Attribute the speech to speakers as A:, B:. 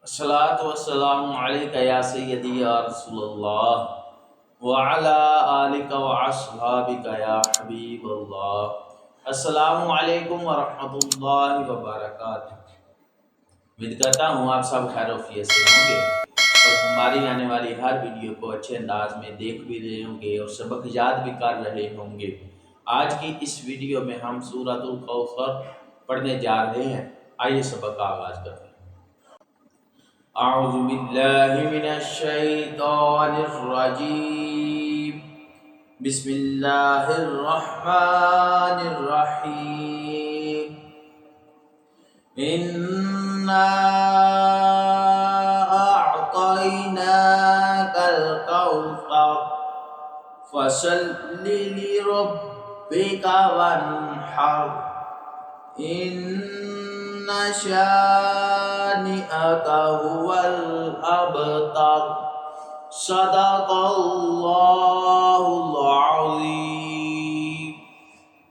A: الصلاۃ والسلام علیک یا سیدی یا رسول اللہ وعلی آلک واصحابک یا حبیب اللہ۔ السلام علیکم ورحمۃ اللہ وبرکاتہ۔ امید کرتا ہوں آپ سب خیر و عافیت سے ہوں گے اور ہماری آنے والی ہر ویڈیو کو اچھے انداز میں دیکھ بھی رہے ہوں گے اور سبق یاد بھی کر رہے ہوں گے۔ آج کی اس ویڈیو میں ہم سورۃ الکوثر پڑھنے جا رہے ہیں۔ آئیے سبق کا آغاز کرتے ہیں۔ اعوذ باللہ من الشیطان الرجیم، بسم اللہ الرحمن الرحیم۔ انا اعطیناک الکوثر فصل لربک وانحر ان شانئک هو الابتر۔ صدق اللہ